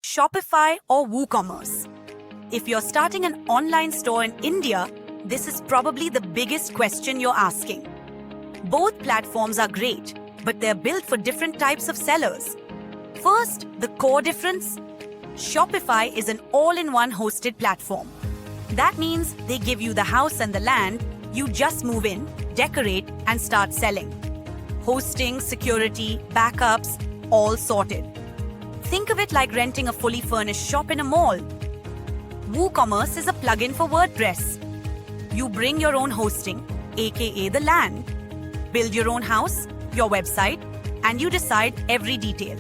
Shopify or WooCommerce? If you're starting an online store in India, this is probably the biggest question you're asking. Both platforms are great, but they're built for different types of sellers. First, the core difference. Shopify is an all-in-one hosted platform. That means they give you the house and the land, you just move in, decorate, and start selling. Hosting, security, backups, all sorted. Think of it like renting a fully furnished shop in a mall. WooCommerce is a plugin for WordPress. You bring your own hosting, aka the land, build your own house, your website, and you decide every detail.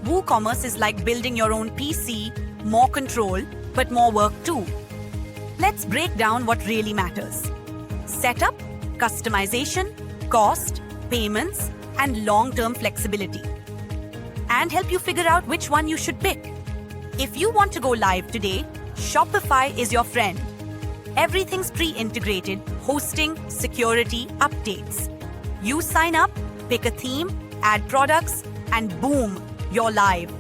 WooCommerce is like building your own PC, more control, but more work too. Let's break down what really matters. Setup, customization, cost, payments, and long-term flexibility. And help you figure out which one you should pick. If you want to go live today, Shopify is your friend. Everything's pre-integrated, hosting, security, updates. You sign up, pick a theme, add products, and boom, you're live.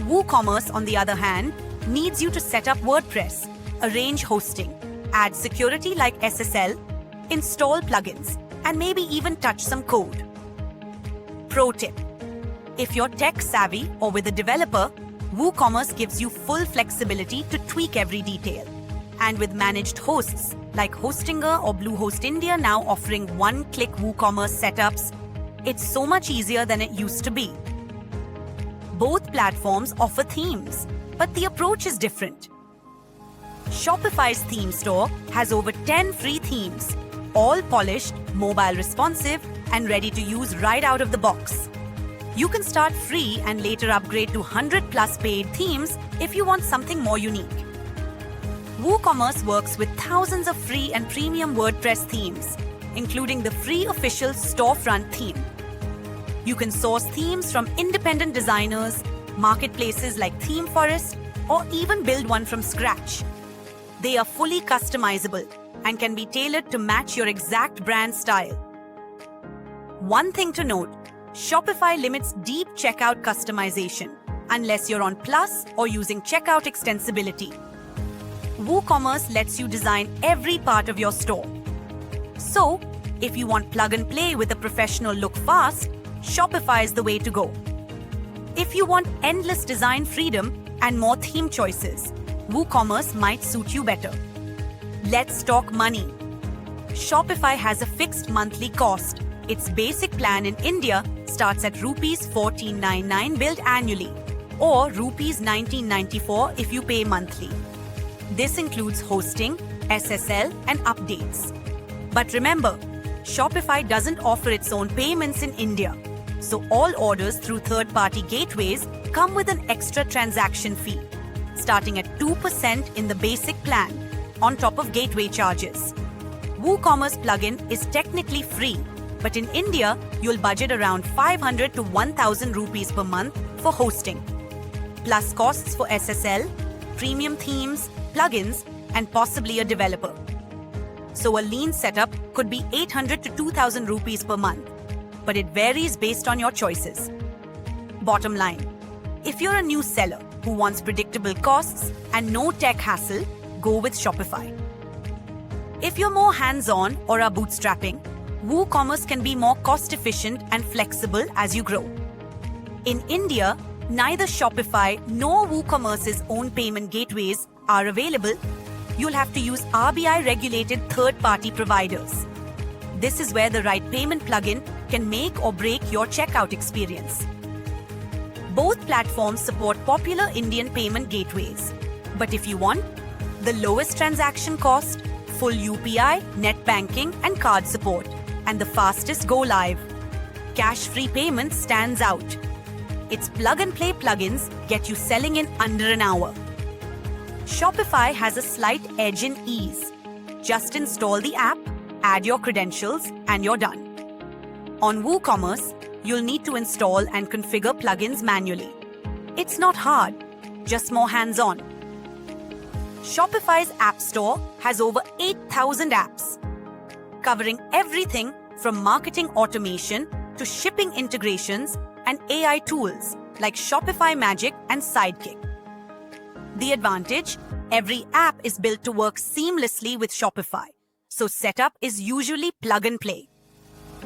WooCommerce, on the other hand, needs you to set up WordPress, arrange hosting, add security like SSL, install plugins, and maybe even touch some code. Pro tip: if you're tech savvy or with a developer, WooCommerce gives you full flexibility to tweak every detail. And with managed hosts like Hostinger or Bluehost India now offering one-click WooCommerce setups, it's so much easier than it used to be. Both platforms offer themes, but the approach is different. Shopify's theme store has over 10 free themes, all polished, mobile responsive, and ready to use right out of the box. You can start free and later upgrade to 100+ paid themes if you want something more unique. WooCommerce works with thousands of free and premium WordPress themes, including the free official storefront theme. You can source themes from independent designers, marketplaces like ThemeForest, or even build one from scratch. They are fully customizable and can be tailored to match your exact brand style. One thing to note, Shopify limits deep checkout customization unless you're on Plus or using checkout extensibility. WooCommerce lets you design every part of your store. So, if you want plug and play with a professional look fast, Shopify is the way to go. If you want endless design freedom and more theme choices, WooCommerce might suit you better. Let's talk money. Shopify has a fixed monthly cost. Its basic plan in India starts at Rs 1499 billed annually, or Rs 1994 if you pay monthly. This includes hosting, SSL, and updates. But remember, Shopify doesn't offer its own payments in India, so all orders through third-party gateways come with an extra transaction fee, starting at 2% in the basic plan, on top of gateway charges. WooCommerce plugin is technically free, but in India, you'll budget around 500 to 1000 rupees per month for hosting, plus costs for SSL, premium themes, plugins, and possibly a developer. So a lean setup could be 800 to 2000 rupees per month, but it varies based on your choices. Bottom line, if you're a new seller who wants predictable costs and no tech hassle, go with Shopify. If you're more hands-on or are bootstrapping, WooCommerce can be more cost-efficient and flexible as you grow. In India, neither Shopify nor WooCommerce's own payment gateways are available. You'll have to use RBI-regulated third-party providers. This is where the right payment plugin can make or break your checkout experience. Both platforms support popular Indian payment gateways. But if you want the lowest transaction cost, full UPI, net banking, and card support, and the fastest go live, cash-free payments stands out. Its plug-and-play plugins get you selling in under an hour. Shopify has a slight edge in ease. Just install the app, add your credentials, and you're done. On WooCommerce, you'll need to install and configure plugins manually. It's not hard, just more hands-on. Shopify's App Store has over 8,000 apps, covering everything from marketing automation to shipping integrations and AI tools, like Shopify Magic and Sidekick. The advantage: every app is built to work seamlessly with Shopify, so setup is usually plug and play.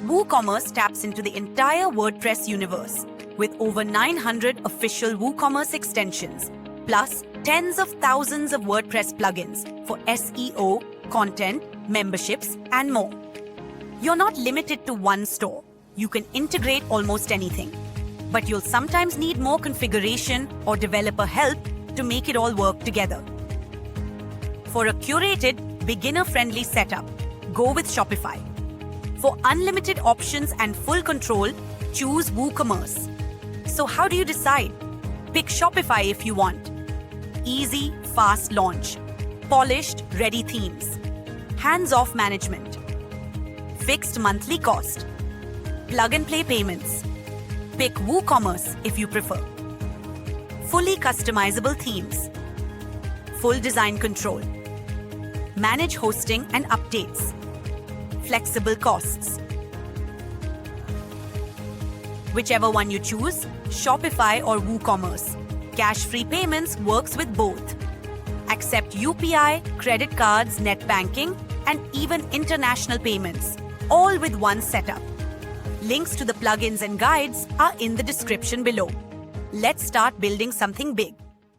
WooCommerce taps into the entire WordPress universe with over 900 official WooCommerce extensions, plus tens of thousands of WordPress plugins for SEO, content, memberships, and more. You're not limited to one store. You can integrate almost anything, but you'll sometimes need more configuration or developer help to make it all work together. For a curated, beginner-friendly setup, go with Shopify. For unlimited options and full control, choose WooCommerce. So how do you decide? Pick Shopify if you want. Easy, fast launch. Polished, ready themes. Hands-off management. Fixed monthly cost. Plug-and-play payments. Pick WooCommerce if you prefer. Fully customizable themes. Full design control. Manage hosting and updates. Flexible costs. Whichever one you choose, Shopify or WooCommerce, cash-free payments works with both. Accept UPI, credit cards, net banking, and even international payments, all with one setup. Links to the plugins and guides are in the description below. Let's start building something big.